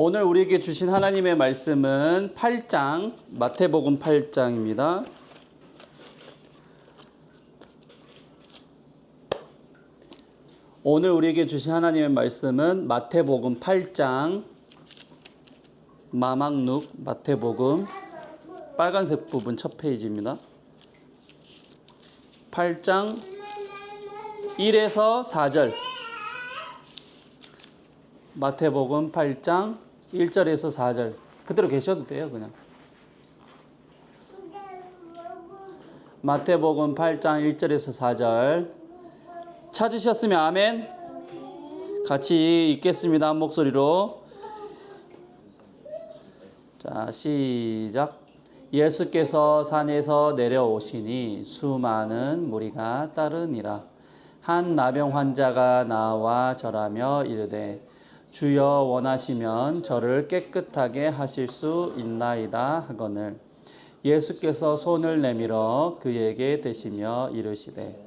오늘 우리에게 주신 하나님의 말씀은 8장, 마태복음 8장입니다. 오늘 우리에게 주신 하나님의 말씀은 마태복음 8장, 마막룩 마태복음 빨간색 부분 첫 페이지입니다. 8장 1에서 4절. 마태복음 8장 1절에서 4절. 그대로 계셔도 돼요, 그냥. 마태복음 8장 1절에서 4절. 찾으셨으면 아멘. 같이 읽겠습니다. 한 목소리로. 자, 시작. 예수께서 산에서 내려오시니 수많은 무리가 따르니라. 한 나병 환자가 나와 절하며 이르되 주여 원하시면 저를 깨끗하게 하실 수 있나이다 하거늘 예수께서 손을 내밀어 그에게 대시며 이르시되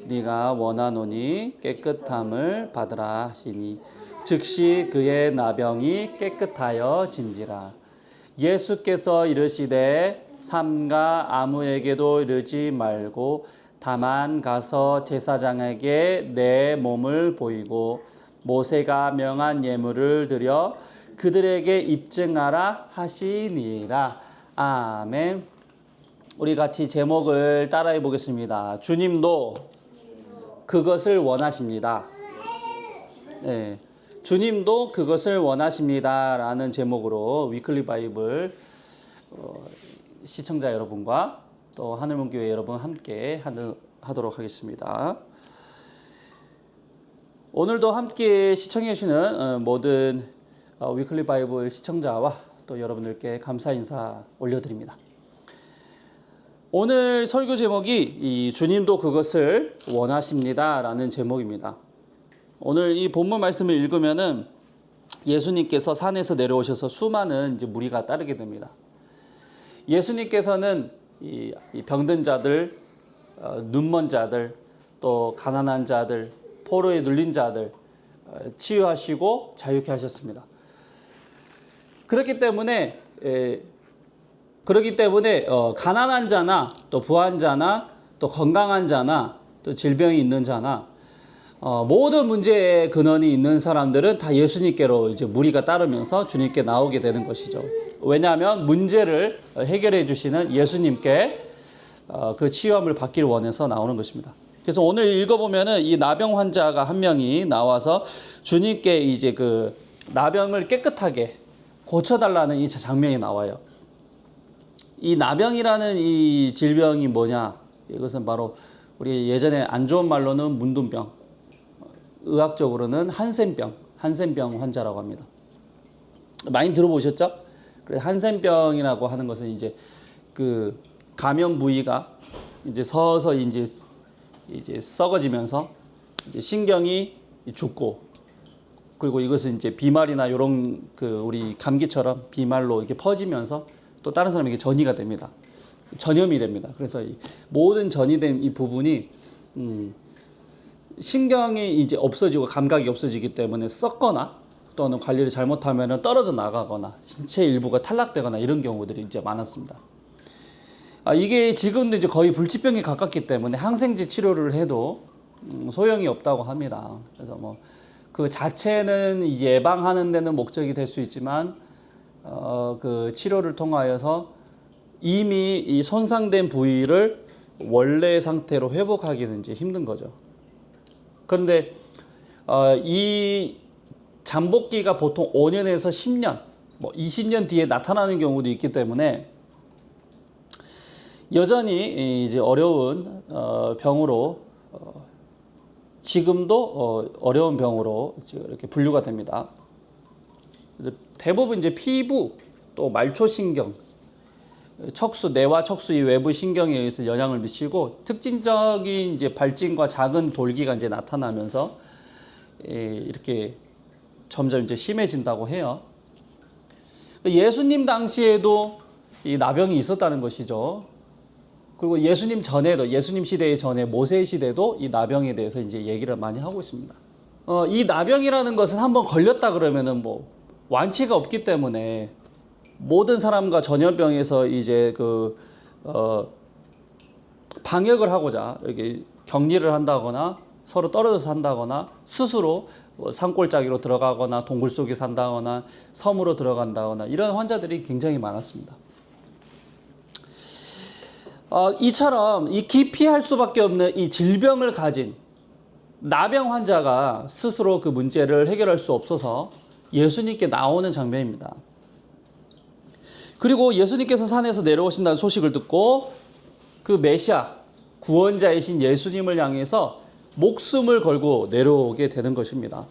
네가 원하노니 깨끗함을 받으라 하시니 즉시 그의 나병이 깨끗하여 진지라. 예수께서 이르시되 삼가 아무에게도 이르지 말고 다만 가서 제사장에게 내 몸을 보이고 모세가 명한 예물을 드려 그들에게 입증하라 하시니라. 아멘. 우리 같이 제목을 따라해 보겠습니다. 주님도 그것을 원하십니다. 네, 주님도 그것을 원하십니다 라는 제목으로 위클리 바이블 시청자 여러분과 또 하늘문교회 여러분 함께 하도록 하겠습니다. 오늘도 함께 시청해 주시는 모든 위클리 바이블 시청자와 또 여러분들께 감사 인사 올려드립니다. 오늘 설교 제목이 이 주님도 그것을 원하십니다 라는 제목입니다. 오늘 이 본문 말씀을 읽으면은 예수님께서 산에서 내려오셔서 수많은 이제 무리가 따르게 됩니다. 예수님께서는 이 병든 자들, 눈먼 자들, 또 가난한 자들, 포로에 눌린 자들 치유하시고 자유케 하셨습니다. 그렇기 때문에 가난한 자나 또 부한 자나 또 건강한 자나 또 질병이 있는 자나 모든 문제의 근원이 있는 사람들은 다 예수님께로 이제 무리가 따르면서 주님께 나오게 되는 것이죠. 왜냐하면 문제를 해결해 주시는 예수님께 그 치유함을 받기를 원해서 나오는 것입니다. 그래서 오늘 읽어보면은 이 나병 환자가 한 명이 나와서 주님께 이제 그 나병을 깨끗하게 고쳐달라는 이 장면이 나와요. 이 나병이라는 이 질병이 뭐냐? 이것은 바로 우리 예전에 안 좋은 말로는 문둥병, 의학적으로는 한센병 환자라고 합니다. 많이 들어보셨죠? 그래서 한센병이라고 하는 것은 이제 그 감염 부위가 이제 서서 이제 썩어지면서 이제 신경이 죽고, 그리고 이것은 이제 비말이나 이런 그 우리 감기처럼 비말로 이렇게 퍼지면서 또 다른 사람에게 전이가 됩니다. 전염이 됩니다. 그래서 이 모든 전이 된 이 부분이 신경이 이제 없어지고 감각이 없어지기 때문에 썩거나 또는 관리를 잘못하면 떨어져 나가거나 신체 일부가 탈락되거나 이런 경우들이 이제 많았습니다. 이게 지금도 이제 거의 불치병에 가깝기 때문에 항생제 치료를 해도 소용이 없다고 합니다. 그래서 뭐 그 자체는 예방하는 데는 목적이 될 수 있지만 그 치료를 통하여서 이미 이 손상된 부위를 원래 상태로 회복하기는 이제 힘든 거죠. 그런데 이 잠복기가 보통 5년에서 10년, 뭐 20년 뒤에 나타나는 경우도 있기 때문에 여전히 이제 어려운 병으로 지금도 어려운 병으로 이렇게 분류가 됩니다. 대부분 이제 피부, 또 말초신경, 척수, 뇌와 척수 이 외부 신경에 의해서 영향을 미치고 특징적인 이제 발진과 작은 돌기가 이제 나타나면서 이렇게 점점 이제 심해진다고 해요. 예수님 당시에도 이 나병이 있었다는 것이죠. 그리고 예수님 전에도, 예수님 시대 전에 모세 시대도 이 나병에 대해서 이제 얘기를 많이 하고 있습니다. 이 나병이라는 것은 한번 걸렸다 그러면은 뭐 완치가 없기 때문에 모든 사람과 전염병에서 이제 방역을 하고자 여기 격리를 한다거나 서로 떨어져서 산다거나 스스로 산골짜기로 들어가거나 동굴 속에 산다거나 섬으로 들어간다거나 이런 환자들이 굉장히 많았습니다. 이처럼 이 기피할 수밖에 없는 이 질병을 가진 나병 환자가 스스로 그 문제를 해결할 수 없어서 예수님께 나오는 장면입니다. 그리고 예수님께서 산에서 내려오신다는 소식을 듣고 그 메시아 구원자이신 예수님을 향해서 목숨을 걸고 내려오게 되는 것입니다.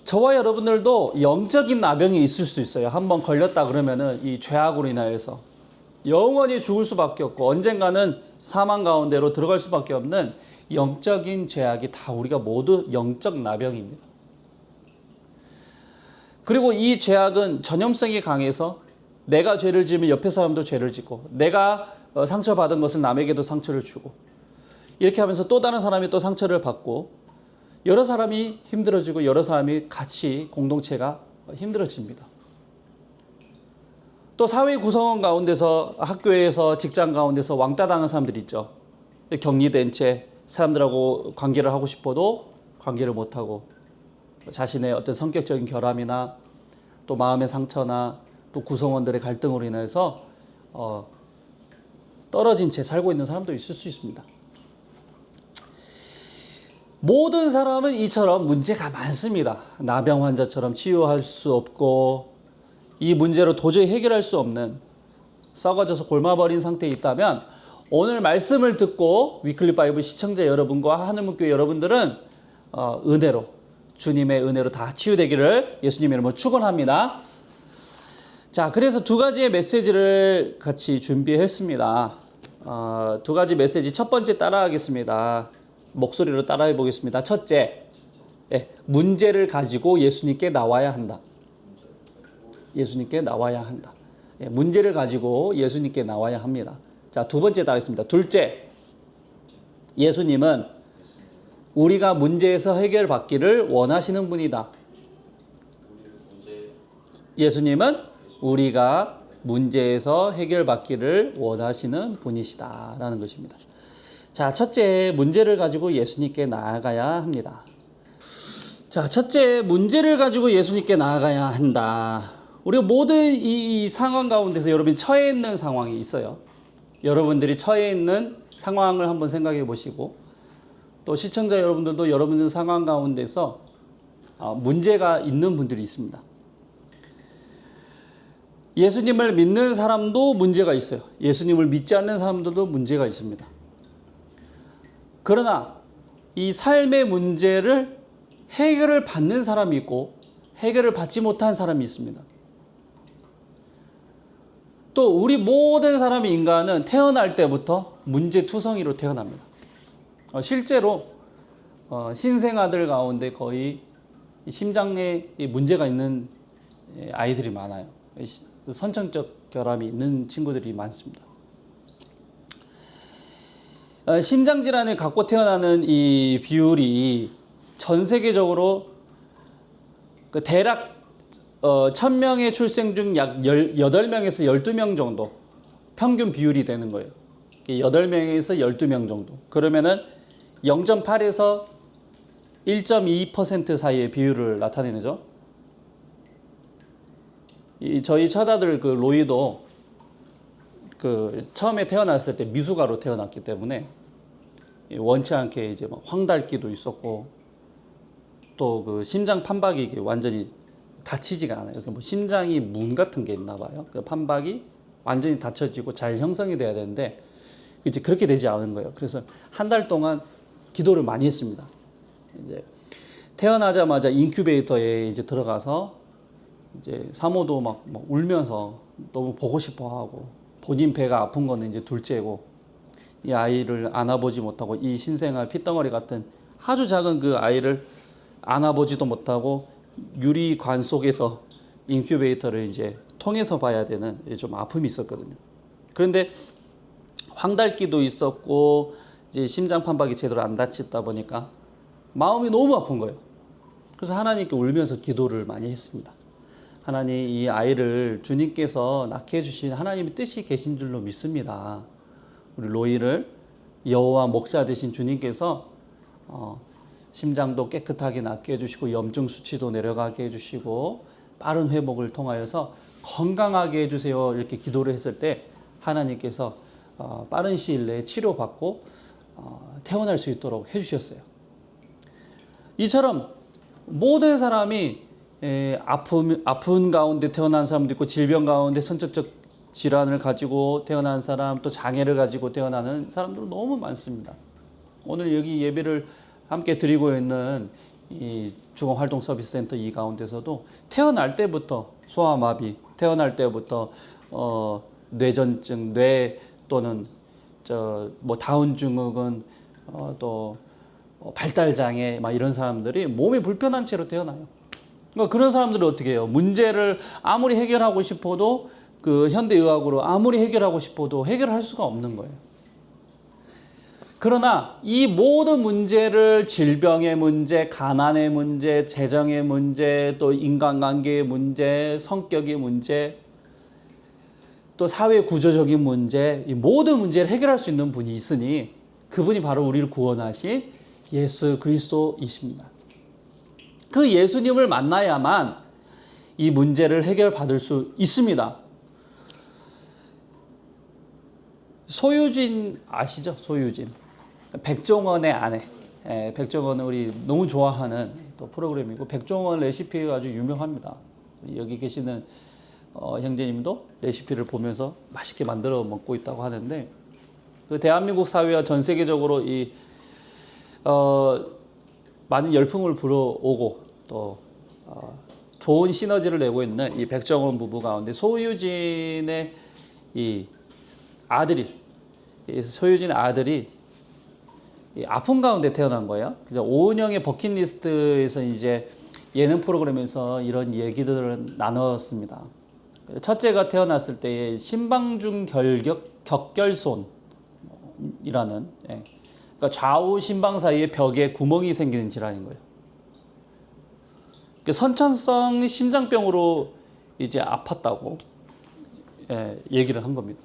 저와 여러분들도 영적인 나병이 있을 수 있어요. 한번 걸렸다 그러면은 이 죄악으로 인하여서 영원히 죽을 수밖에 없고 언젠가는 사망 가운데로 들어갈 수밖에 없는 영적인 죄악이 다 우리가 모두 영적 나병입니다. 그리고 이 죄악은 전염성이 강해서 내가 죄를 지으면 옆에 사람도 죄를 짓고 내가 상처받은 것을 남에게도 상처를 주고 이렇게 하면서 또 다른 사람이 또 상처를 받고 여러 사람이 힘들어지고 여러 사람이 같이 공동체가 힘들어집니다. 또 사회 구성원 가운데서 학교에서 직장 가운데서 왕따 당한 사람들이 있죠. 격리된 채 사람들하고 관계를 하고 싶어도 관계를 못하고 자신의 어떤 성격적인 결함이나 또 마음의 상처나 또 구성원들의 갈등으로 인해서 떨어진 채 살고 있는 사람도 있을 수 있습니다. 모든 사람은 이처럼 문제가 많습니다. 나병 환자처럼 치유할 수 없고 이 문제로 도저히 해결할 수 없는 썩어져서 골마버린 상태에 있다면 오늘 말씀을 듣고 위클리 바이블 시청자 여러분과 하늘문교회 여러분들은 은혜로 주님의 은혜로 다 치유되기를 예수님의 이름으로 축원합니다. 자, 그래서 두 가지의 메시지를 같이 준비했습니다. 두 가지 메시지 첫 번째 따라하겠습니다. 목소리로 따라해 보겠습니다. 첫째, 문제를 가지고 예수님께 나와야 한다. 예수님께 나와야 한다. 문제를 가지고 예수님께 나와야 합니다. 자, 두 번째 따르겠습니다. 둘째, 예수님은 우리가 문제에서 해결받기를 원하시는 분이다. 예수님은 우리가 문제에서 해결받기를 원하시는 분이시다라는 것입니다. 자, 첫째, 문제를 가지고 예수님께 나아가야 합니다. 자, 첫째, 문제를 가지고 예수님께 나아가야 한다. 우리가 모든 이 상황 가운데서 여러분이 처해 있는 상황이 있어요. 여러분들이 처해 있는 상황을 한번 생각해 보시고 또 시청자 여러분들도 여러분들 상황 가운데서 문제가 있는 분들이 있습니다. 예수님을 믿는 사람도 문제가 있어요. 예수님을 믿지 않는 사람들도 문제가 있습니다. 그러나 이 삶의 문제를 해결을 받는 사람이 있고 해결을 받지 못한 사람이 있습니다. 또 우리 모든 사람이 인간은 태어날 때부터 문제투성이로 태어납니다. 실제로 신생아들 가운데 거의 심장에 문제가 있는 아이들이 많아요. 선천적 결함이 있는 친구들이 많습니다. 심장질환을 갖고 태어나는 이 비율이 전 세계적으로 대략 1000명의 출생 중 약 8명에서 12명 정도 평균 비율이 되는 거예요. 8명에서 12명 정도. 그러면은 0.8에서 1.2% 사이의 비율을 나타내죠. 저희 처자들 로이도 처음에 태어났을 때 미숙아로 태어났기 때문에 원치 않게 이제 막 황달기도 있었고 또 심장 판박이 완전히 닫히지가 않아요. 심장이 문 같은 게 있나 봐요. 판박이 완전히 닫혀지고 잘 형성이 돼야 되는데 이제 그렇게 되지 않은 거예요. 그래서 한 달 동안 기도를 많이 했습니다. 이제 태어나자마자 인큐베이터에 이제 들어가서 이제 사모도 막 울면서 너무 보고 싶어 하고 본인 배가 아픈 거는 이제 둘째고 이 아이를 안아보지 못하고 이 신생아 핏덩어리 같은 아주 작은 그 아이를 안아보지도 못하고 유리관 속에서 인큐베이터를 이제 통해서 봐야 되는 좀 아픔이 있었거든요. 그런데 황달기도 있었고 이제 심장 판박이 제대로 안 닫히다 보니까 마음이 너무 아픈 거예요. 그래서 하나님께 울면서 기도를 많이 했습니다. 하나님, 이 아이를 주님께서 낳게 해주신 하나님의 뜻이 계신 줄로 믿습니다. 우리 로이를 여호와 목자 되신 주님께서 심장도 깨끗하게 낫게 해주시고 염증 수치도 내려가게 해주시고 빠른 회복을 통하여서 건강하게 해주세요. 이렇게 기도를 했을 때 하나님께서 빠른 시일 내에 치료받고 태어날 수 있도록 해주셨어요. 이처럼 모든 사람이 아픈 가운데 태어난 사람도 있고 질병 가운데 선천적 질환을 가지고 태어난 사람, 또 장애를 가지고 태어나는 사람들 너무 많습니다. 오늘 여기 예배를 함께 드리고 있는 이 중앙활동서비스센터 이 가운데서도 태어날 때부터 소아마비, 태어날 때부터 뇌전증, 뇌 또는 다운 증후군, 또 발달 장애 막 이런 사람들이 몸이 불편한 채로 태어나요. 그러니까 그런 사람들은 어떻게 해요? 문제를 아무리 해결하고 싶어도 그 현대의학으로 아무리 해결하고 싶어도 해결할 수가 없는 거예요. 그러나 이 모든 문제를 질병의 문제, 가난의 문제, 재정의 문제, 또 인간관계의 문제, 성격의 문제, 또 사회 구조적인 문제, 이 모든 문제를 해결할 수 있는 분이 있으니 그분이 바로 우리를 구원하신 예수 그리스도이십니다. 그 예수님을 만나야만 이 문제를 해결받을 수 있습니다. 소유진 아시죠? 소유진. 백종원의 아내. 백종원은 우리 너무 좋아하는 또 프로그램이고, 백종원 레시피가 아주 유명합니다. 여기 계시는 형제님도 레시피를 보면서 맛있게 만들어 먹고 있다고 하는데, 그 대한민국 사회와 전 세계적으로 많은 열풍을 불어오고 또 좋은 시너지를 내고 있는 이 백종원 부부 가운데 소유진의 이 아들이 이 아픔 가운데 태어난 거예요. 그래서 오은영의 버킷리스트에서 이제 예능 프로그램에서 이런 얘기들을 나눴습니다. 첫째가 태어났을 때의 심방중 격결손이라는, 그러니까 좌우 심방 사이에 벽에 구멍이 생기는 질환인 거예요. 선천성 심장병으로 이제 아팠다고 얘기를 한 겁니다.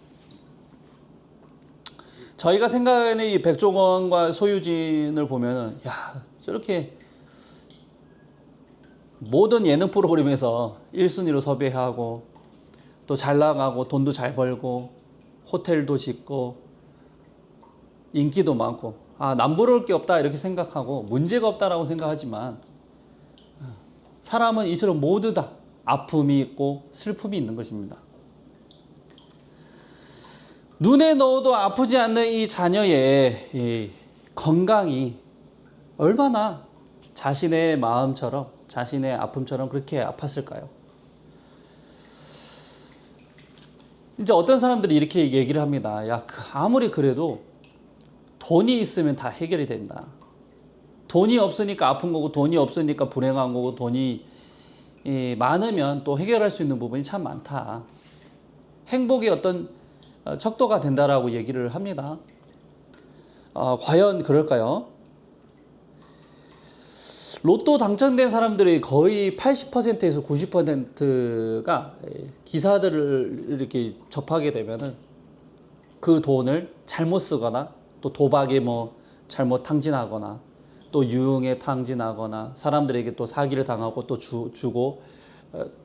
저희가 생각하는 이 백종원과 소유진을 보면은, 야, 저렇게 모든 예능 프로그램에서 1순위로 섭외하고 또 잘 나가고 돈도 잘 벌고 호텔도 짓고 인기도 많고, 남부러울 게 없다 이렇게 생각하고 문제가 없다라고 생각하지만, 사람은 이처럼 모두 다 아픔이 있고 슬픔이 있는 것입니다. 눈에 넣어도 아프지 않는 이 자녀의 이 건강이 얼마나 자신의 마음처럼, 자신의 아픔처럼 그렇게 아팠을까요? 이제 어떤 사람들이 이렇게 얘기를 합니다. 야, 아무리 그래도 돈이 있으면 다 해결이 된다. 돈이 없으니까 아픈 거고, 돈이 없으니까 불행한 거고, 돈이 많으면 또 해결할 수 있는 부분이 참 많다. 행복의 어떤 척도가 된다라고 얘기를 합니다. 과연 그럴까요? 로또 당첨된 사람들이 거의 80%에서 90%가 기사들을 이렇게 접하게 되면은 그 돈을 잘못 쓰거나, 또 도박에 잘못 탕진하거나, 또 유흥에 탕진하거나, 사람들에게 또 사기를 당하고 또 주고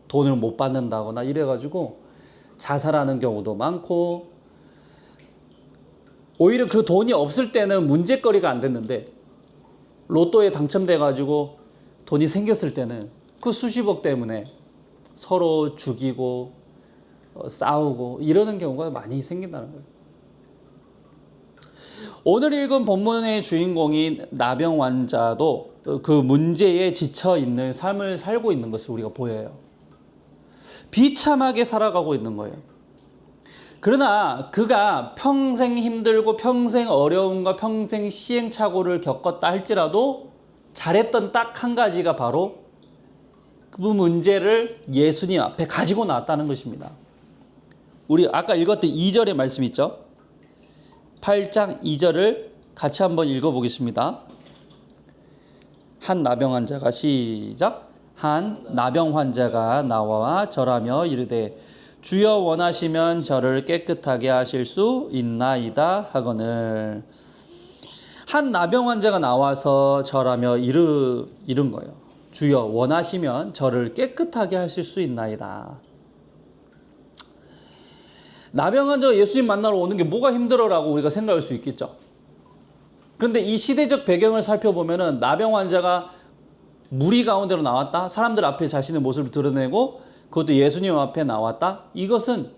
돈을 못 받는다거나 이래가지고 자살하는 경우도 많고, 오히려 그 돈이 없을 때는 문제거리가 안 됐는데 로또에 당첨돼가지고 돈이 생겼을 때는 그 수십억 때문에 서로 죽이고 싸우고 이러는 경우가 많이 생긴다는 거예요. 오늘 읽은 본문의 주인공인 나병 환자도 그 문제에 지쳐 있는 삶을 살고 있는 것을 우리가 보여요. 비참하게 살아가고 있는 거예요. 그러나 그가 평생 힘들고 평생 어려움과 평생 시행착오를 겪었다 할지라도 잘했던 딱 한 가지가 바로 그 문제를 예수님 앞에 가지고 나왔다는 것입니다. 우리 아까 읽었던 2절의 말씀 있죠? 8장 2절을 같이 한번 읽어보겠습니다. 한 나병 환자가 시작. 한 나병 환자가 나와 절하며 이르되 주여 원하시면 저를 깨끗하게 하실 수 있나이다 하거늘. 한 나병 환자가 나와서 절하며 이른 거예요. 주여 원하시면 저를 깨끗하게 하실 수 있나이다. 나병 환자가 예수님 만나러 오는 게 뭐가 힘들어라고 우리가 생각할 수 있겠죠. 그런데 이 시대적 배경을 살펴보면은 나병 환자가 무리 가운데로 나왔다. 사람들 앞에 자신의 모습을 드러내고 그것도 예수님 앞에 나왔다. 이것은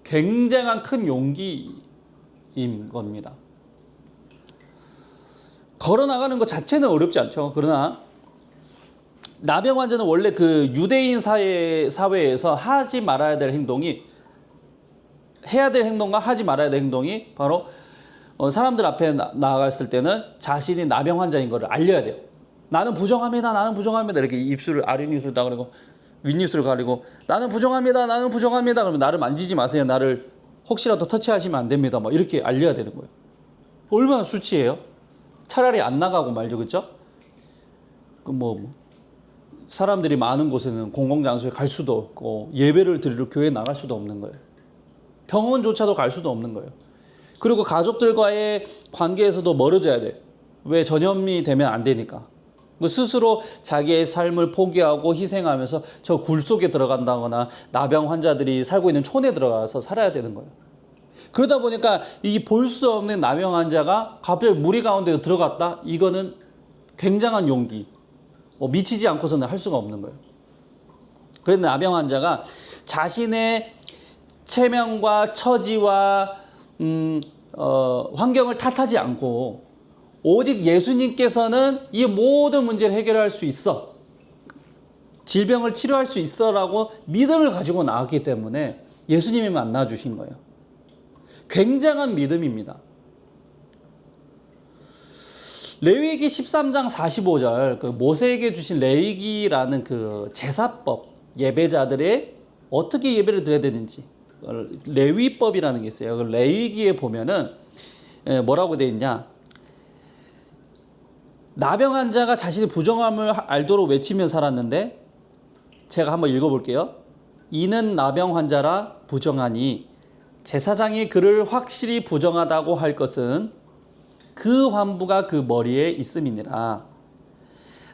굉장한 큰 용기인 겁니다. 걸어 나가는 것 자체는 어렵지 않죠. 그러나 나병 환자는 원래 그 유대인 사회에서 하지 말아야 될 행동이, 해야 될 행동과 하지 말아야 될 행동이 바로 사람들 앞에 나갔을 때는 자신이 나병 환자인 것을 알려야 돼요. 나는 부정합니다. 나는 부정합니다. 이렇게 입술을, 아랫입술을 다 가리고 윗입술을 가리고 나는 부정합니다. 나는 부정합니다. 그러면 나를 만지지 마세요. 나를 혹시라도 터치하시면 안 됩니다. 막 이렇게 알려야 되는 거예요. 얼마나 수치해요? 차라리 안 나가고 말죠. 그렇죠? 사람들이 많은 곳에는 공공장소에 갈 수도 없고 예배를 드리러 교회에 나갈 수도 없는 거예요. 병원조차도 갈 수도 없는 거예요. 그리고 가족들과의 관계에서도 멀어져야 돼요. 왜? 전염이 되면 안 되니까. 스스로 자기의 삶을 포기하고 희생하면서 저 굴 속에 들어간다거나 나병 환자들이 살고 있는 촌에 들어가서 살아야 되는 거예요. 그러다 보니까 이 볼 수 없는 나병 환자가 갑자기 무리 가운데 들어갔다? 이거는 굉장한 용기. 미치지 않고서는 할 수가 없는 거예요. 그런데 나병 환자가 자신의 체면과 처지와 환경을 탓하지 않고 오직 예수님께서는 이 모든 문제를 해결할 수 있어, 질병을 치료할 수 있어 라고 믿음을 가지고 나왔기 때문에 예수님이 만나주신 거예요. 굉장한 믿음입니다. 레위기 13장 45절 그 모세에게 주신 레위기라는 그 제사법, 예배자들의 어떻게 예배를 드려야 되는지 레위법이라는 게 있어요. 그 레위기에 보면은 뭐라고 되어 있냐, 나병 환자가 자신의 부정함을 알도록 외치며 살았는데, 제가 한번 읽어볼게요. 이는 나병 환자라 부정하니 제사장이 그를 확실히 부정하다고 할 것은 그 환부가 그 머리에 있음이니라.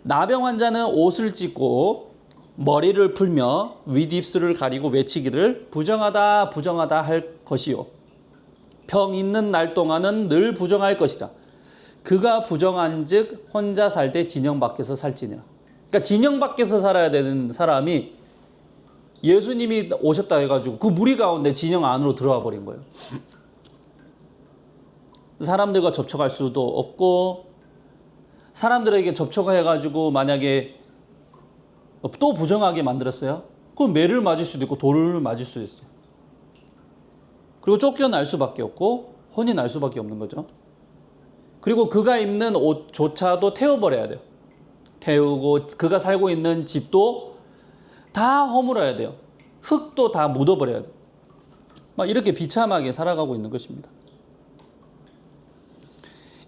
나병 환자는 옷을 찢고 머리를 풀며 윗입술을 가리고 외치기를 부정하다 부정하다 할 것이요, 병 있는 날 동안은 늘 부정할 것이라. 그가 부정한즉 혼자 살 때 진영 밖에서 살지니라. 그러니까 진영 밖에서 살아야 되는 사람이 예수님이 오셨다 해가지고 그 무리 가운데 진영 안으로 들어와 버린 거예요. 사람들과 접촉할 수도 없고, 사람들에게 접촉해가지고 만약에 또 부정하게 만들었어요? 그럼 매를 맞을 수도 있고 돌을 맞을 수도 있어요. 그리고 쫓겨날 수밖에 없고 혼이 날 수밖에 없는 거죠. 그리고 그가 입는 옷조차도 태워버려야 돼요. 태우고 그가 살고 있는 집도 다 허물어야 돼요. 흙도 다 묻어버려야 돼요. 막 이렇게 비참하게 살아가고 있는 것입니다.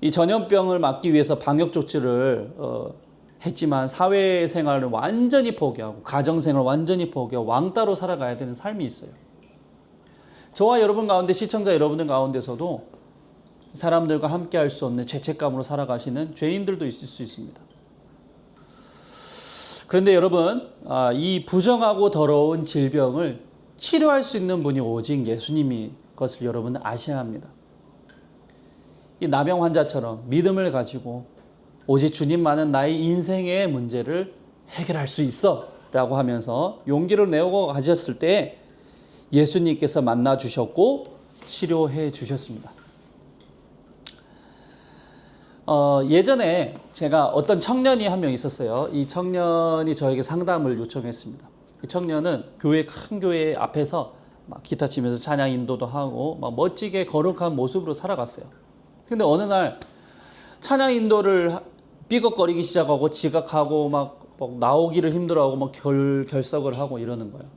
이 전염병을 막기 위해서 방역 조치를 했지만 사회생활을 완전히 포기하고 가정생활을 완전히 포기하고 왕따로 살아가야 되는 삶이 있어요. 저와 여러분 가운데, 시청자 여러분들 가운데서도 사람들과 함께 할 수 없는 죄책감으로 살아가시는 죄인들도 있을 수 있습니다. 그런데 여러분, 이 부정하고 더러운 질병을 치료할 수 있는 분이 오직 예수님이 것을 여러분은 아셔야 합니다. 이 나병 환자처럼 믿음을 가지고 오직 주님만은 나의 인생의 문제를 해결할 수 있어 라고 하면서 용기를 내고 가셨을 때 예수님께서 만나 주셨고 치료해 주셨습니다. 예전에 제가 어떤 청년이 한 명 있었어요. 이 청년이 저에게 상담을 요청했습니다. 이 청년은 큰 교회 앞에서 막 기타 치면서 찬양 인도도 하고 막 멋지게 거룩한 모습으로 살아갔어요. 근데 어느 날 찬양 인도를 삐걱거리기 시작하고 지각하고 막 나오기를 힘들어하고 막 결석을 하고 이러는 거예요.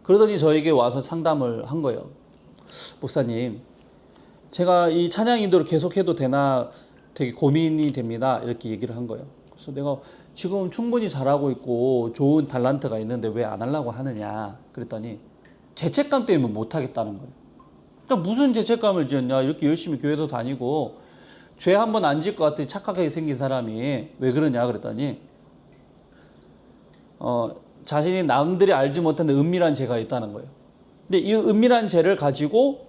그러더니 저에게 와서 상담을 한 거예요. 목사님, 제가 이 찬양 인도를 계속해도 되나 되게 고민이 됩니다. 이렇게 얘기를 한 거예요. 그래서 그래서 내가 지금 충분히 잘하고 있고 좋은 달란트가 있는데 왜 안 하려고 하느냐 그랬더니 죄책감 때문에 못 하겠다는 거예요. 그러니까 무슨 죄책감을 지었냐, 이렇게 열심히 교회도 다니고 죄 한 번 안 지을 것 같아 착하게 생긴 사람이 왜 그러냐 그랬더니 자신이 남들이 알지 못하는 은밀한 죄가 있다는 거예요. 근데 이 은밀한 죄를 가지고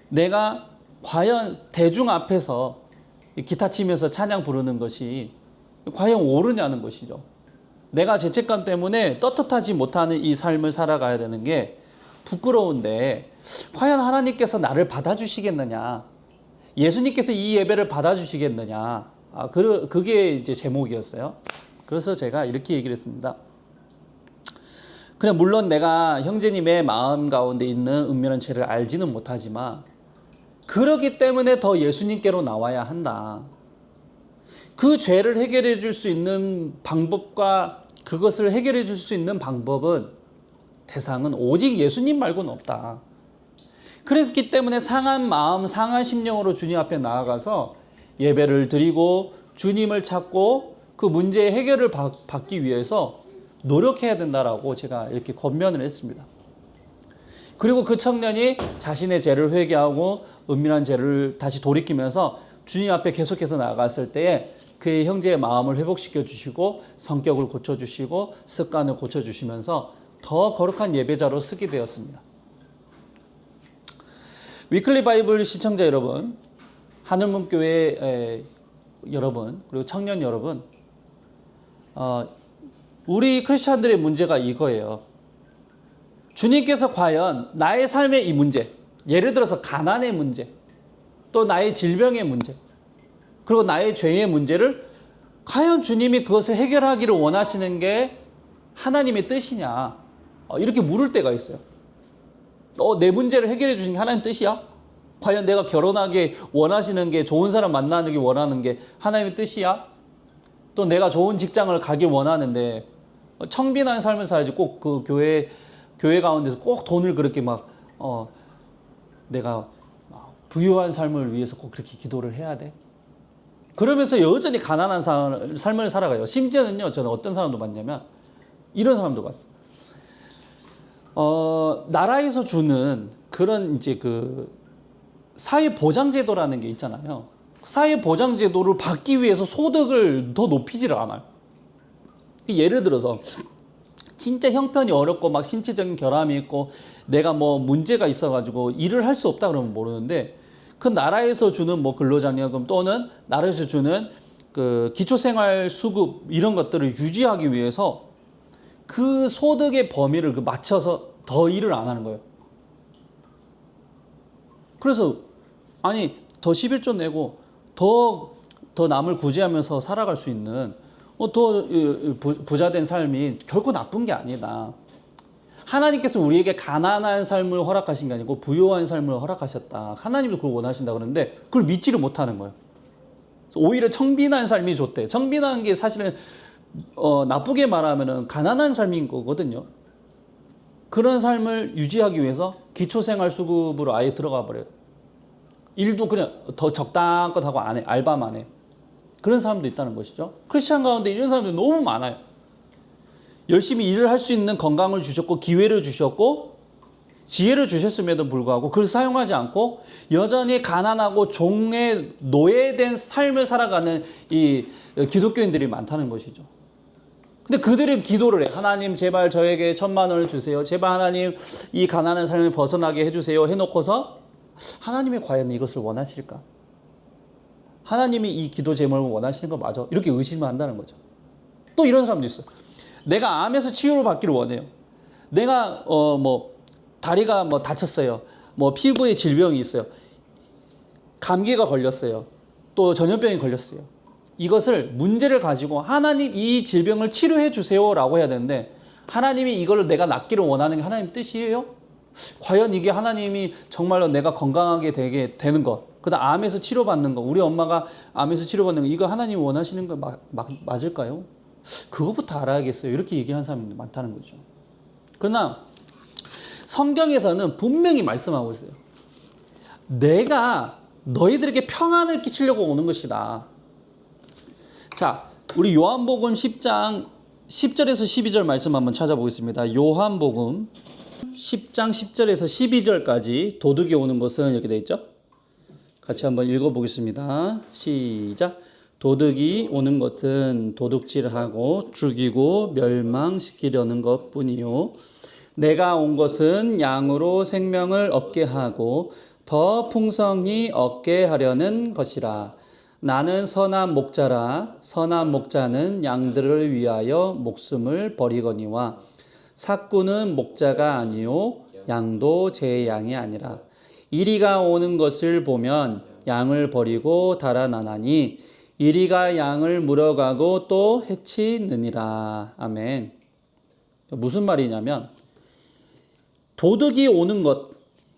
내가 과연 대중 앞에서 기타 치면서 찬양 부르는 것이 과연 옳으냐는 것이죠. 내가 죄책감 때문에 떳떳하지 못하는 이 삶을 살아가야 되는 게 부끄러운데 과연 하나님께서 나를 받아주시겠느냐, 예수님께서 이 예배를 받아주시겠느냐, 그게 이제 제목이었어요. 그래서 제가 이렇게 얘기를 했습니다. 그냥 물론 내가 형제님의 마음 가운데 있는 은밀한 죄를 알지는 못하지만 그렇기 때문에 더 예수님께로 나와야 한다. 그 죄를 해결해 줄 수 있는 방법과 그것을 해결해 줄 수 있는 방법은 대상은 오직 예수님 말고는 없다. 그렇기 때문에 상한 마음, 상한 심령으로 주님 앞에 나아가서 예배를 드리고 주님을 찾고 그 문제의 해결을 받기 위해서 노력해야 된다라고 제가 이렇게 권면을 했습니다. 그리고 그 청년이 자신의 죄를 회개하고 은밀한 죄를 다시 돌이키면서 주님 앞에 계속해서 나아갔을 때에 그의 형제의 마음을 회복시켜 주시고 성격을 고쳐주시고 습관을 고쳐주시면서 더 거룩한 예배자로 쓰게 되었습니다. 위클리 바이블 시청자 여러분, 하늘문교회 여러분, 그리고 청년 여러분, 우리 크리스찬들의 문제가 이거예요. 주님께서 과연 나의 삶의 이 문제, 예를 들어서 가난의 문제, 또 나의 질병의 문제, 그리고 나의 죄의 문제를 과연 주님이 그것을 해결하기를 원하시는 게 하나님의 뜻이냐, 이렇게 물을 때가 있어요. 내 문제를 해결해 주신 게 하나님 뜻이야? 과연 내가 결혼하게 원하시는 게, 좋은 사람 만나는 게 원하는 게 하나님의 뜻이야? 또 내가 좋은 직장을 가길 원하는데 청빈한 삶을 살지 꼭 그 교회 가운데서 꼭 돈을 그렇게 내가 부유한 삶을 위해서 꼭 그렇게 기도를 해야 돼? 그러면서 여전히 가난한 삶을 살아가요. 심지어는요, 저는 어떤 사람도 봤냐면 이런 사람도 봤어요. 나라에서 주는 그런 이제 그 사회보장제도라는 게 있잖아요. 사회보장제도를 받기 위해서 소득을 더 높이지를 않아요. 예를 들어서 진짜 형편이 어렵고 막 신체적인 결함이 있고 내가 뭐 문제가 있어가지고 일을 할 수 없다 그러면 모르는데, 그 나라에서 주는 뭐 근로장려금 또는 나라에서 주는 그 기초생활수급 이런 것들을 유지하기 위해서 그 소득의 범위를 맞춰서 더 일을 안 하는 거예요. 그래서 아니 더 11조 내고 더 남을 구제하면서 살아갈 수 있는 더 부자된 삶이 결코 나쁜 게 아니다. 하나님께서 우리에게 가난한 삶을 허락하신 게 아니고 부유한 삶을 허락하셨다. 하나님도 그걸 원하신다 그러는데 그걸 믿지를 못하는 거예요. 오히려 청빈한 삶이 좋대. 청빈한 게 사실은 나쁘게 말하면은 가난한 삶인 거거든요. 그런 삶을 유지하기 위해서 기초생활수급으로 아예 들어가 버려요. 일도 그냥 더 적당껏 하고 안 해. 알바만 해. 그런 사람도 있다는 것이죠. 크리스찬 가운데 이런 사람들이 너무 많아요. 열심히 일을 할 수 있는 건강을 주셨고 기회를 주셨고 지혜를 주셨음에도 불구하고 그걸 사용하지 않고 여전히 가난하고 종의 노예된 삶을 살아가는 이 기독교인들이 많다는 것이죠. 근데 그들이 기도를 해. 하나님 제발 저에게 1,000만 원을 주세요. 제발 하나님 이 가난한 삶을 벗어나게 해주세요. 해놓고서 하나님이 과연 이것을 원하실까? 하나님이 이 기도 제목을 원하시는 거 맞아? 이렇게 의심을 한다는 거죠. 또 이런 사람도 있어요. 내가 암에서 치유를 받기를 원해요. 내가 다리가 다쳤어요. 피부에 질병이 있어요. 감기가 걸렸어요. 또 전염병이 걸렸어요. 이것을 문제를 가지고 하나님 이 질병을 치료해 주세요라고 해야 되는데, 하나님이 이걸 내가 낫기를 원하는 게 하나님 뜻이에요? 과연 이게 하나님이 정말로 내가 건강하게 되게 되는 것, 그다음 암에서 치료받는 거, 우리 엄마가 암에서 치료받는 거, 이거 하나님이 원하시는 거 맞을까요? 그것부터 알아야겠어요. 이렇게 얘기하는 사람이 많다는 거죠. 그러나 성경에서는 분명히 말씀하고 있어요. 내가 너희들에게 평안을 끼치려고 오는 것이다. 자, 우리 요한복음 10장 10절에서 12절 말씀 한번 찾아보겠습니다. 요한복음 10장 10절에서 12절까지 도둑이 오는 것은 이렇게 되어 있죠. 같이 한번 읽어보겠습니다. 시작. 도둑이 오는 것은 도둑질하고 죽이고 멸망시키려는 것뿐이요 내가 온 것은 양으로 생명을 얻게 하고 더 풍성히 얻게 하려는 것이라. 나는 선한 목자라. 선한 목자는 양들을 위하여 목숨을 버리거니와 삭구는 목자가 아니요 양도 제 양이 아니라. 이리가 오는 것을 보면 양을 버리고 달아나나니 이리가 양을 물어가고 또 해치느니라. 아멘. 무슨 말이냐면 도둑이 오는 것,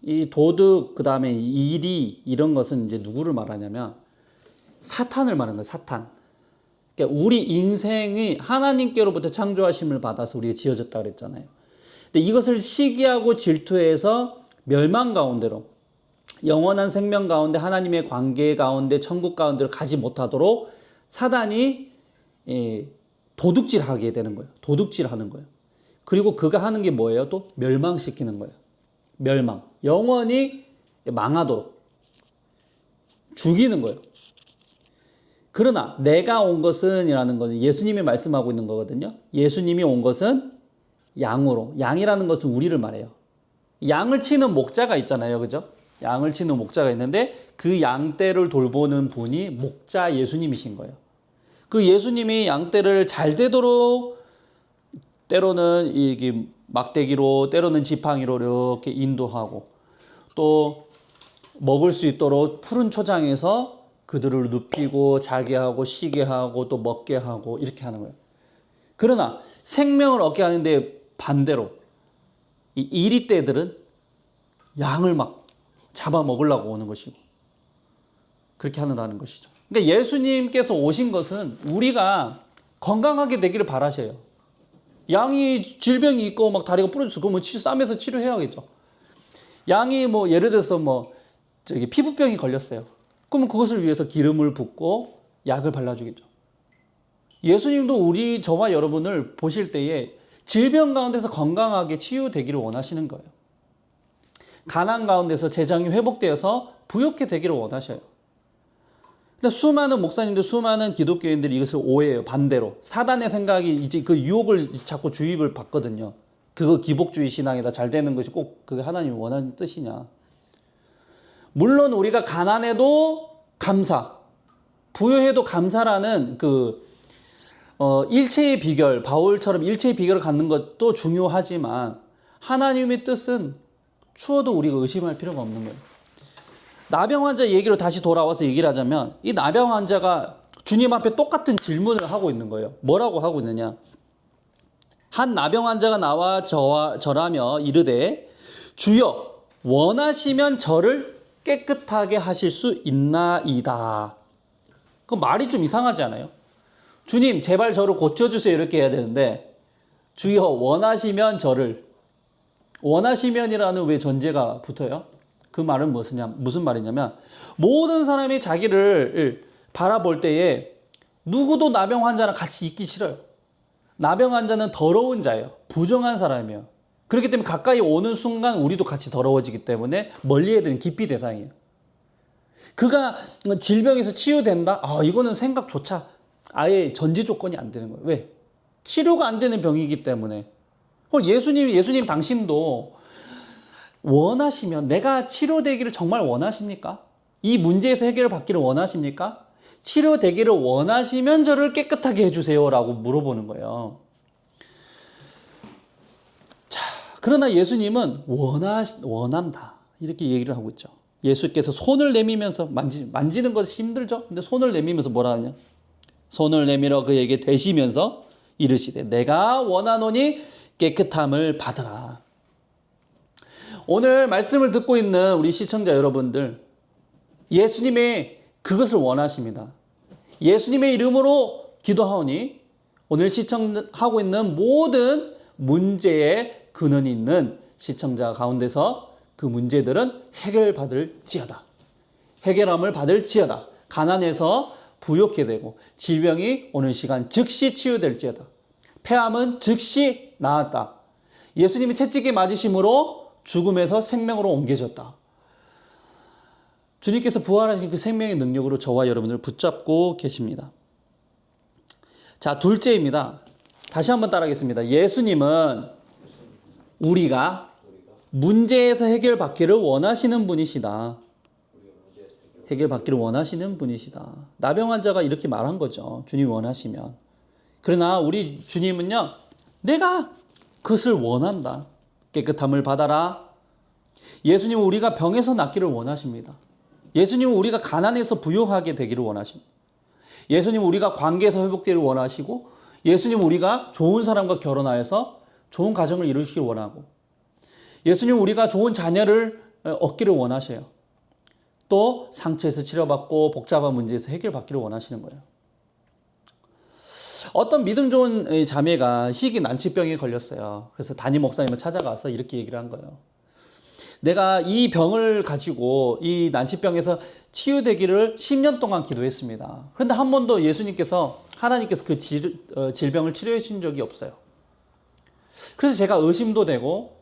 이 도둑 그다음에 이리 이런 것은 이제 누구를 말하냐면 사탄을 말하는 거예요. 사탄. 그러니까 우리 인생이 하나님께로부터 창조하심을 받아서 우리가 지어졌다 그랬잖아요. 근데 이것을 시기하고 질투해서 멸망 가운데로 영원한 생명 가운데 하나님의 관계 가운데 천국 가운데로 가지 못하도록 사단이 도둑질하게 되는 거예요. 도둑질하는 거예요. 그리고 그가 하는 게 뭐예요? 또 멸망시키는 거예요. 멸망. 영원히 망하도록 죽이는 거예요. 그러나 내가 온 것은 이라는 것은 예수님이 말씀하고 있는 거거든요. 예수님이 온 것은 양으로. 양이라는 것은 우리를 말해요. 양을 치는 목자가 있잖아요. 그죠? 양을 치는 목자가 있는데 그 양떼를 돌보는 분이 목자 예수님이신 거예요. 그 예수님이 양떼를 잘 되도록 때로는 이게 막대기로 때로는 지팡이로 이렇게 인도하고 또 먹을 수 있도록 푸른 초장에서 그들을 눕히고 자게 하고 쉬게 하고 또 먹게 하고 이렇게 하는 거예요. 그러나 생명을 얻게 하는데 반대로 이 이리떼들은 양을 막 잡아먹으려고 오는 것이고 그렇게 한다는 것이죠. 그러니까 예수님께서 오신 것은 우리가 건강하게 되기를 바라셔요. 양이 질병이 있고 막 다리가 부러졌어. 그러면 쌈에서 치료해야겠죠. 양이 뭐 예를 들어서 뭐 피부병이 걸렸어요. 그러면 그것을 위해서 기름을 붓고 약을 발라주겠죠. 예수님도 저와 여러분을 보실 때에 질병 가운데서 건강하게 치유되기를 원하시는 거예요. 가난 가운데서 재정이 회복되어서 부욕해 되기를 원하셔요. 근데 수많은 목사님들, 수많은 기독교인들이 이것을 오해해요. 반대로. 사단의 생각이 이제 그 유혹을 자꾸 주입을 받거든요. 그거 기복주의 신앙이다. 잘 되는 것이 꼭 그게 하나님이 원하는 뜻이냐. 물론 우리가 가난해도 감사, 부유해도 감사라는 일체의 비결, 바울처럼 일체의 비결을 갖는 것도 중요하지만 하나님의 뜻은 추워도 우리가 의심할 필요가 없는 거예요. 나병 환자 얘기로 다시 돌아와서 얘기를 하자면 이 나병 환자가 주님 앞에 똑같은 질문을 하고 있는 거예요. 뭐라고 하고 있느냐. 한 나병 환자가 나와 절하며 이르되 주여 원하시면 저를 깨끗하게 하실 수 있나이다. 그 말이 좀 이상하지 않아요? 주님 제발 저를 고쳐주세요 이렇게 해야 되는데 주여 원하시면 저를 원하시면이라는 왜 전제가 붙어요? 그 말은 무슨 말이냐면 모든 사람이 자기를 바라볼 때에 누구도 나병 환자랑 같이 있기 싫어요. 나병 환자는 더러운 자예요. 부정한 사람이에요. 그렇기 때문에 가까이 오는 순간 우리도 같이 더러워지기 때문에 멀리해야 되는 기피 대상이에요. 그가 질병에서 치유된다? 이거는 생각조차 아예 전제 조건이 안 되는 거예요. 왜? 치료가 안 되는 병이기 때문에. 예수님 당신도 원하시면 내가 치료되기를 정말 원하십니까? 이 문제에서 해결을 받기를 원하십니까? 치료되기를 원하시면 저를 깨끗하게 해주세요 라고 물어보는 거예요. 자, 그러나 예수님은 원한다 이렇게 얘기를 하고 있죠. 예수께서 손을 내미면서 만지는 것이 힘들죠. 근데 손을 내미면서 뭐라 하냐? 손을 내밀어 그에게 대시면서 이르시되 내가 원하노니 깨끗함을 받으라. 오늘 말씀을 듣고 있는 우리 시청자 여러분들, 예수님의 그것을 원하십니다. 예수님의 이름으로 기도하오니 오늘 시청하고 있는 모든 문제의 근원이 있는 시청자 가운데서 그 문제들은 해결받을지어다. 해결함을 받을지어다. 가난해서 부욕해 되고 질병이 오는 시간 즉시 치유될지어다. 폐암은 즉시 나았다. 예수님이 채찍에 맞으심으로 죽음에서 생명으로 옮겨졌다. 주님께서 부활하신 그 생명의 능력으로 저와 여러분을 붙잡고 계십니다. 자, 둘째입니다. 다시 한번 따라하겠습니다. 예수님은 우리가 문제에서 해결받기를 원하시는 분이시다. 해결받기를 원하시는 분이시다. 나병 환자가 이렇게 말한 거죠. 주님이 원하시면. 그러나 우리 주님은요, 내가 그것을 원한다. 깨끗함을 받아라. 예수님은 우리가 병에서 낫기를 원하십니다. 예수님은 우리가 가난해서 부유하게 되기를 원하십니다. 예수님은 우리가 관계에서 회복되기를 원하시고, 예수님은 우리가 좋은 사람과 결혼하여서 좋은 가정을 이루시길 원하고, 예수님은 우리가 좋은 자녀를 얻기를 원하셔요. 또 상처에서 치료받고 복잡한 문제에서 해결받기를 원하시는 거예요. 어떤 믿음 좋은 자매가 희귀 난치병에 걸렸어요. 그래서 담임 목사님을 찾아가서 이렇게 얘기를 한 거예요. 내가 이 병을 가지고 이 난치병에서 치유되기를 10년 동안 기도했습니다. 그런데 한 번도 하나님께서 그 질병을 치료해 주신 적이 없어요. 그래서 제가 의심도 되고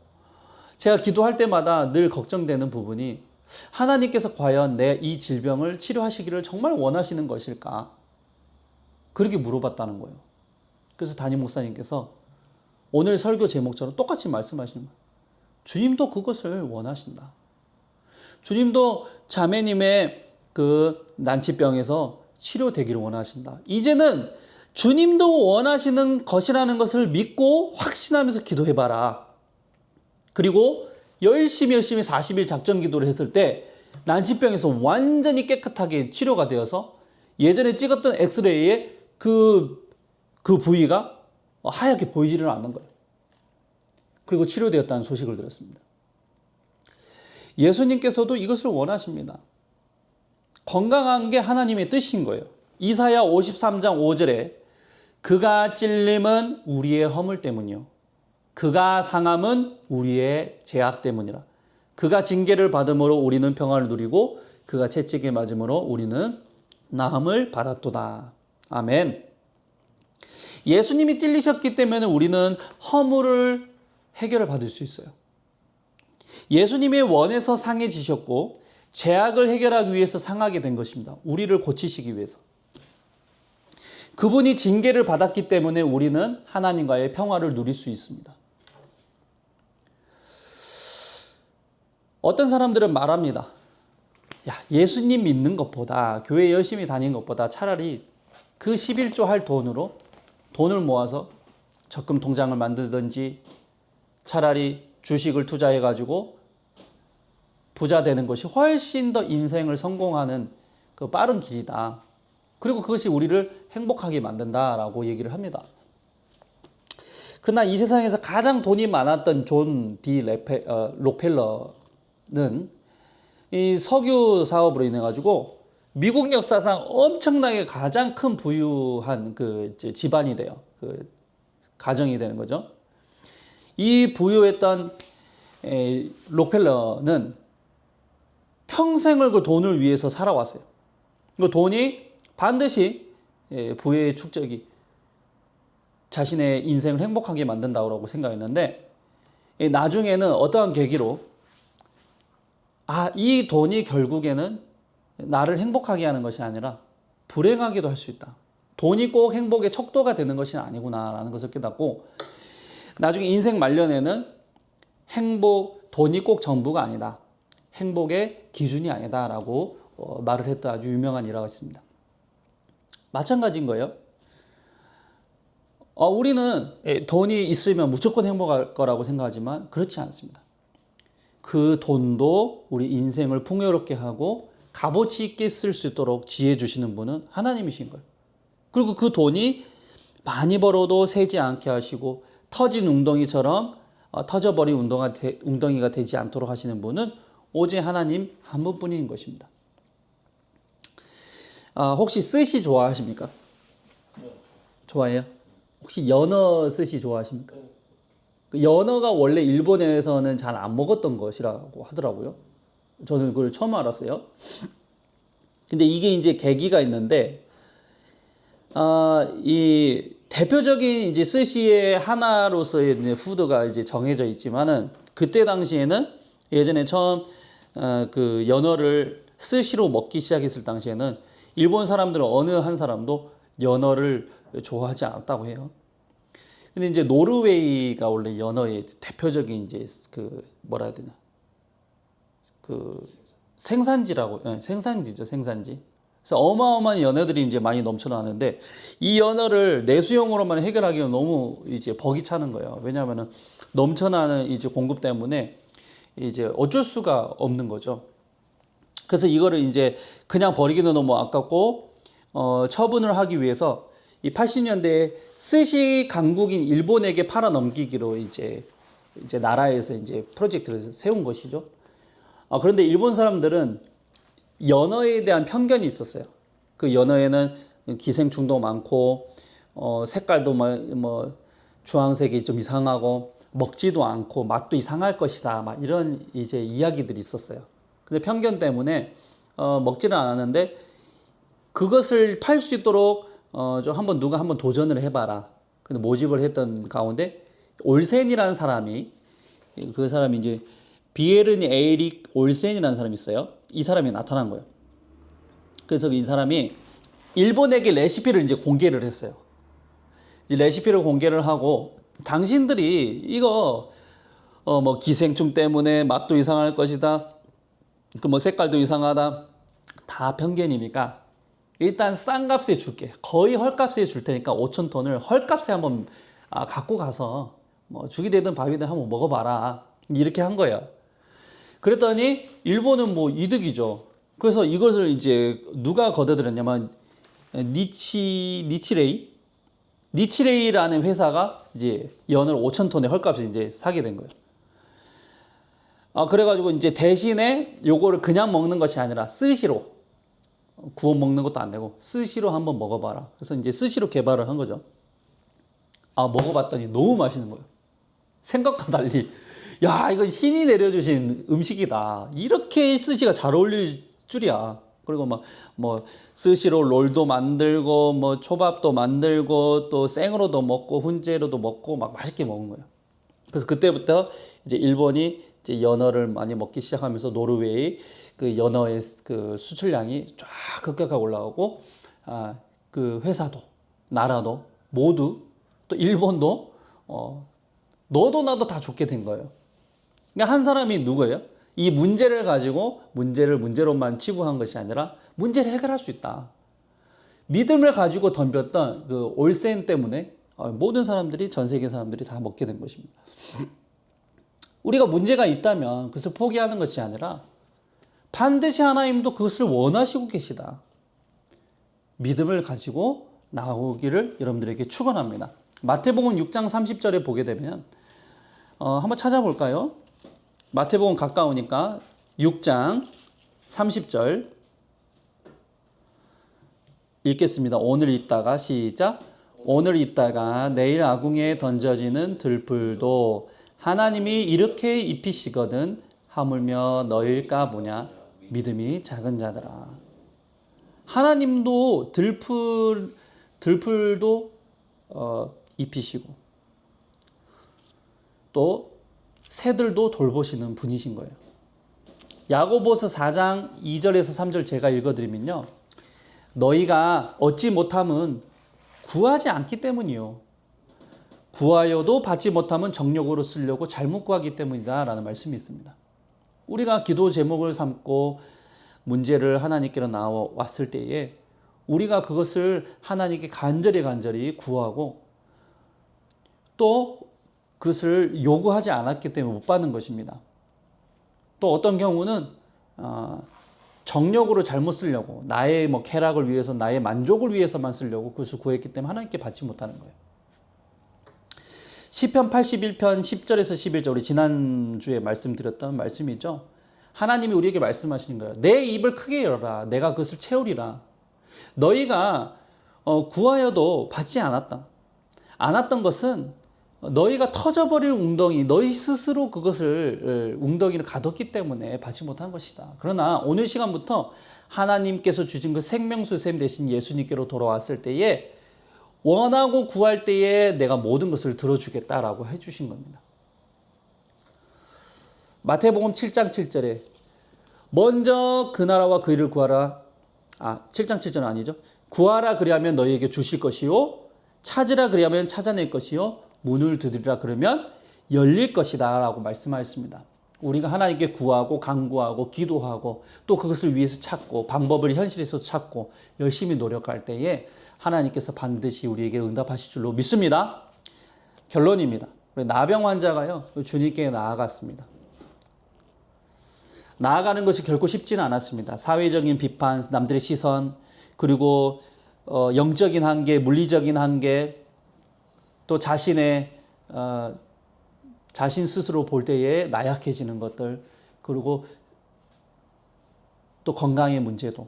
제가 기도할 때마다 늘 걱정되는 부분이, 하나님께서 과연 내 이 질병을 치료하시기를 정말 원하시는 것일까? 그렇게 물어봤다는 거예요. 그래서 담임 목사님께서 오늘 설교 제목처럼 똑같이 말씀하시는 거예요. 주님도 그것을 원하신다. 주님도 자매님의 그 난치병에서 치료되기를 원하신다. 이제는 주님도 원하시는 것이라는 것을 믿고 확신하면서 기도해봐라. 그리고 열심히 40일 작전 기도를 했을 때 난치병에서 완전히 깨끗하게 치료가 되어서 예전에 찍었던 엑스레이에 그 부위가 하얗게 보이지를 않는 거예요. 그리고 치료되었다는 소식을 들었습니다. 예수님께서도 이것을 원하십니다. 건강한 게 하나님의 뜻인 거예요. 이사야 53장 5절에 그가 찔림은 우리의 허물 때문이요, 그가 상함은 우리의 죄악 때문이라. 그가 징계를 받음으로 우리는 평화를 누리고 그가 채찍에 맞음으로 우리는 나음을 받았도다. 아멘. 예수님이 찔리셨기 때문에 우리는 허물을 해결을 받을 수 있어요. 예수님의 원에서 상해지셨고 죄악을 해결하기 위해서 상하게 된 것입니다. 우리를 고치시기 위해서. 그분이 징계를 받았기 때문에 우리는 하나님과의 평화를 누릴 수 있습니다. 어떤 사람들은 말합니다. 야, 예수님 믿는 것보다, 교회 열심히 다니는 것보다 차라리 그 11조 할 돈을 모아서 적금 통장을 만들든지 차라리 주식을 투자해가지고 부자 되는 것이 훨씬 더 인생을 성공하는 그 빠른 길이다. 그리고 그것이 우리를 행복하게 만든다라고 얘기를 합니다. 그러나 이 세상에서 가장 돈이 많았던 존 D. 록펠러는 이 석유 사업으로 인해 가지고 미국 역사상 엄청나게 가장 큰 부유한 그 집안이 돼요. 그 가정이 되는 거죠. 이 부유했던 록펠러는 평생을 그 돈을 위해서 살아왔어요. 그 돈이 반드시 부의 축적이 자신의 인생을 행복하게 만든다고 생각했는데, 나중에는 어떠한 계기로 이 돈이 결국에는 나를 행복하게 하는 것이 아니라 불행하게도 할 수 있다. 돈이 꼭 행복의 척도가 되는 것이 아니구나라는 것을 깨닫고, 나중에 인생 말년에는 돈이 꼭 전부가 아니다. 행복의 기준이 아니다라고 말을 했던 아주 유명한 일화가 있습니다. 마찬가지인 거예요. 우리는 돈이 있으면 무조건 행복할 거라고 생각하지만 그렇지 않습니다. 그 돈도 우리 인생을 풍요롭게 하고 값어치 있게 쓸 수 있도록 지혜 주시는 분은 하나님이신 거예요. 그리고 그 돈이 많이 벌어도 새지 않게 하시고 터진 웅덩이처럼 터져버린 웅덩이가 되지 않도록 하시는 분은 오직 하나님 한 분뿐인 것입니다. 혹시 스시 좋아하십니까? 좋아해요? 혹시 연어 스시 좋아하십니까? 그 연어가 원래 일본에서는 잘 안 먹었던 것이라고 하더라고요. 저는 그걸 처음 알았어요. 근데 이게 이제 계기가 있는데, 이 대표적인 이제 스시의 하나로서의 이제 푸드가 이제 정해져 있지만은 그때 당시에는 예전에 처음 그 연어를 스시로 먹기 시작했을 당시에는 일본 사람들은 어느 한 사람도 연어를 좋아하지 않았다고 해요. 근데 이제 노르웨이가 원래 연어의 대표적인 이제 그 뭐라 해야 되나 그 생산지라고 생산지죠 생산지. 그래서 어마어마한 연어들이 이제 많이 넘쳐나는데 이 연어를 내수용으로만 해결하기는 너무 이제 벅이 차는 거예요. 왜냐하면은 넘쳐나는 이제 공급 때문에 이제 어쩔 수가 없는 거죠. 그래서 이거를 이제 그냥 버리기는 너무 아깝고 처분을 하기 위해서 이 80년대에 스시 강국인 일본에게 팔아 넘기기로 이제 나라에서 이제 프로젝트를 세운 것이죠. 그런데 일본 사람들은 연어에 대한 편견이 있었어요. 그 연어에는 기생충도 많고 색깔도 뭐 주황색이 좀 이상하고 먹지도 않고 맛도 이상할 것이다. 막 이런 이제 이야기들이 있었어요. 근데 편견 때문에 먹지는 않았는데 그것을 팔 수 있도록 좀 한번 누가 한번 도전을 해봐라. 근데 모집을 했던 가운데 올센이라는 사람이 그 사람이 이제 비에른 에이릭 올센이라는 사람이 있어요. 이 사람이 나타난 거예요. 그래서 이 사람이 일본에게 레시피를 이제 공개를 했어요. 이제 레시피를 공개를 하고 당신들이 이거 뭐 기생충 때문에 맛도 이상할 것이다. 그 뭐 색깔도 이상하다. 다 편견이니까 일단 싼 값에 줄게. 거의 헐값에 줄 테니까 5,000톤을 헐값에 한번 갖고 가서 뭐 죽이 되든 밥이 되든 한번 먹어봐라. 이렇게 한 거예요. 그랬더니 일본은 뭐 이득이죠. 그래서 이것을 이제 누가 걷어들였냐면 니치레이라는 회사가 이제 연을 5,000톤에 헐값에 이제 사게 된 거예요. 그래가지고 이제 대신에 요거를 그냥 먹는 것이 아니라 스시로 구워 먹는 것도 안 되고 스시로 한번 먹어봐라. 그래서 이제 스시로 개발을 한 거죠. 먹어봤더니 너무 맛있는 거예요. 생각과 달리 야 이건 신이 내려주신 음식이다. 이렇게 스시가 잘 어울릴 줄이야. 그리고 뭐 스시로 롤도 만들고 뭐 초밥도 만들고 또 생으로도 먹고 훈제로도 먹고 막 맛있게 먹은 거예요. 그래서 그때부터 이제 일본이 이제 연어를 많이 먹기 시작하면서 노르웨이 그 연어의 그 수출량이 쫙 급격하게 올라가고 그 회사도 나라도 모두 또 일본도 너도 나도 다 좋게 된 거예요. 그러니까 한 사람이 누구예요? 이 문제를 가지고 문제를 문제로만 치부한 것이 아니라 문제를 해결할 수 있다. 믿음을 가지고 덤볐던 그 올센 때문에 모든 사람들이 전 세계 사람들이 다 먹게 된 것입니다. 우리가 문제가 있다면 그것을 포기하는 것이 아니라 반드시 하나님도 그것을 원하시고 계시다. 믿음을 가지고 나오기를 여러분들에게 축원합니다. 마태복음 6장 30절에 보게 되면 한번 찾아볼까요? 마태복음 가까우니까 6장 30절 읽겠습니다. 오늘 있다가 시작. 오늘 있다가 내일 아궁이에 던져지는 들풀도 하나님이 이렇게 입히시거든 하물며 너일까 보냐 믿음이 작은 자들아. 하나님도 들풀도 입히시고 또 새들도 돌보시는 분이신 거예요. 야고보서 4장 2절에서 3절 제가 읽어드리면요. 너희가 얻지 못함은 구하지 않기 때문이요. 구하여도 받지 못함은 정욕으로 쓰려고 잘못 구하기 때문이다 라는 말씀이 있습니다. 우리가 기도 제목을 삼고 문제를 하나님께로 나왔을 때에 우리가 그것을 하나님께 간절히 구하고 또 그것을 요구하지 않았기 때문에 못 받는 것입니다. 또 어떤 경우는 정욕으로 잘못 쓰려고 나의 뭐 쾌락을 위해서 나의 만족을 위해서만 쓰려고 그것을 구했기 때문에 하나님께 받지 못하는 거예요. 시편 81편 10절에서 11절 우리 지난주에 말씀드렸던 말씀이죠. 하나님이 우리에게 말씀하시는 거예요. 내 입을 크게 열어라. 내가 그것을 채우리라. 너희가 구하여도 받지 않았던 것은 너희가 터져버릴 웅덩이, 너희 스스로 그것을 웅덩이를 가뒀기 때문에 받지 못한 것이다. 그러나 오늘 시간부터 하나님께서 주신 그 생명수 샘 대신 예수님께로 돌아왔을 때에 원하고 구할 때에 내가 모든 것을 들어주겠다라고 해주신 겁니다. 마태복음 7장 7절에 먼저 그 나라와 그 일을 구하라. 7장 7절은 아니죠. 구하라 그리하면 너희에게 주실 것이요. 찾으라 그리하면 찾아낼 것이요. 문을 두드리라 그러면 열릴 것이다 라고 말씀하였습니다. 우리가 하나님께 구하고 간구하고 기도하고 또 그것을 위해서 찾고 방법을 현실에서 찾고 열심히 노력할 때에 하나님께서 반드시 우리에게 응답하실 줄로 믿습니다. 결론입니다. 나병 환자가요, 주님께 나아갔습니다. 나아가는 것이 결코 쉽지는 않았습니다. 사회적인 비판, 남들의 시선, 그리고 영적인 한계, 물리적인 한계, 또 자신의 자신 스스로 볼 때에 나약해지는 것들, 그리고 또 건강의 문제도,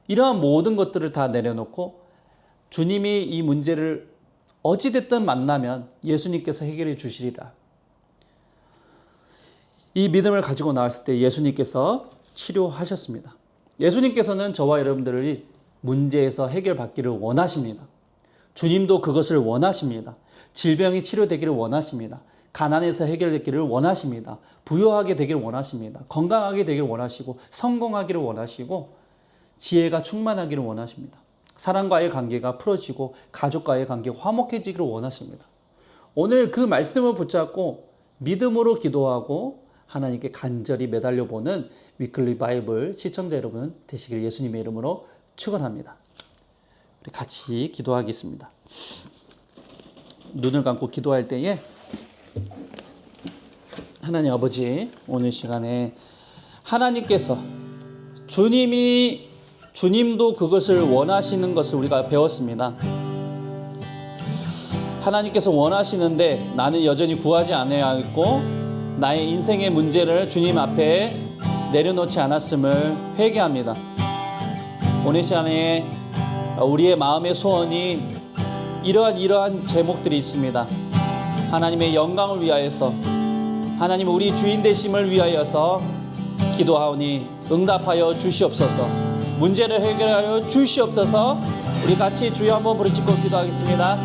이러한 모든 것들을 다 내려놓고 주님이 이 문제를 어찌됐든 만나면 예수님께서 해결해 주시리라. 이 믿음을 가지고 나왔을 때 예수님께서 치료하셨습니다. 예수님께서는 저와 여러분들이 문제에서 해결받기를 원하십니다. 주님도 그것을 원하십니다. 질병이 치료되기를 원하십니다. 가난에서 해결되기를 원하십니다. 부유하게 되기를 원하십니다. 건강하게 되기를 원하시고 성공하기를 원하시고 지혜가 충만하기를 원하십니다. 사람과의 관계가 풀어지고 가족과의 관계가 화목해지기를 원하십니다. 오늘 그 말씀을 붙잡고 믿음으로 기도하고 하나님께 간절히 매달려보는 위클리 바이블 시청자 여러분 되시길 예수님의 이름으로 축원합니다. 우리 같이 기도하겠습니다. 눈을 감고 기도할 때에 하나님 아버지, 오늘 시간에 하나님께서 주님도 그것을 원하시는 것을 우리가 배웠습니다. 하나님께서 원하시는데 나는 여전히 구하지 않아야 했고 나의 인생의 문제를 주님 앞에 내려놓지 않았음을 회개합니다. 오늘 시간에 우리의 마음의 소원이 이러한 제목들이 있습니다. 하나님의 영광을 위하여서, 하나님 우리 주인 되심을 위하여서 기도하오니 응답하여 주시옵소서. 문제를 해결하여 주시옵소서. 우리 같이 주여 한번 부르짖고 기도하겠습니다.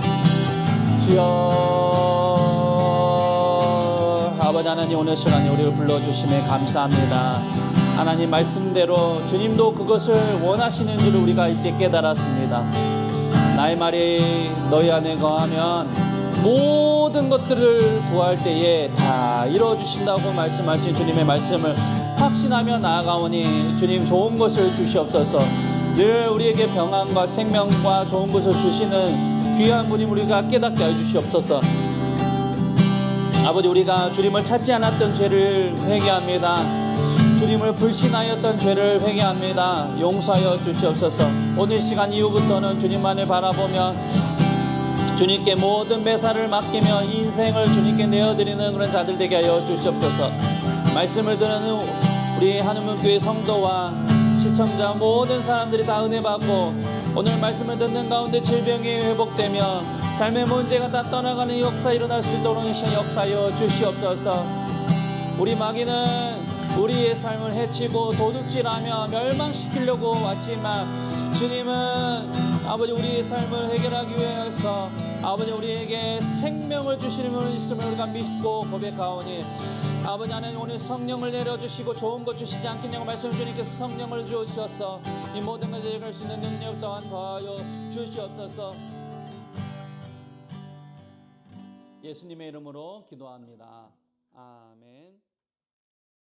주여. 아버지 하나님, 오늘 시간에 우리를 불러주심에 감사합니다. 하나님 말씀대로 주님도 그것을 원하시는 줄을 우리가 이제 깨달았습니다. 나의 말이 너희 안에 거하면 모든 것들을 구할 때에 다 이루어주신다고 말씀하신 주님의 말씀을 확신하며 나아가오니 주님 좋은 것을 주시옵소서. 늘 우리에게 평안과 생명과 좋은 것을 주시는 귀한 분임 우리가 깨닫게 해주시옵소서. 아버지, 우리가 주님을 찾지 않았던 죄를 회개합니다. 주님을 불신하였던 죄를 회개합니다. 용서하여 주시옵소서. 오늘 시간 이후부터는 주님만을 바라보며 주님께 모든 매사를 맡기며 인생을 주님께 내어드리는 그런 자들 되게 하여 주시옵소서. 말씀을 듣는 우리 한우문교회 성도와 시청자 모든 사람들이 다 은혜 받고 오늘 말씀을 듣는 가운데 질병이 회복되며 삶의 문제가 다 떠나가는 역사 일어날 수 있도록 역사하여 주시옵소서. 우리 마귀는 우리의 삶을 해치고 도둑질하며 멸망시키려고 왔지만 주님은 아버지 우리의 삶을 해결하기 위해서 아버지 우리에게 생명을 주시는 분이 있음을 우리가 믿고 고백하오니 아버지 하나님 오늘 성령을 내려주시고 좋은 것 주시지 않겠냐고 말씀을 주님께서 성령을 주셔서 이 모든 것을 해결할 수 있는 능력 또한 더하여 주시옵소서. 예수님의 이름으로 기도합니다.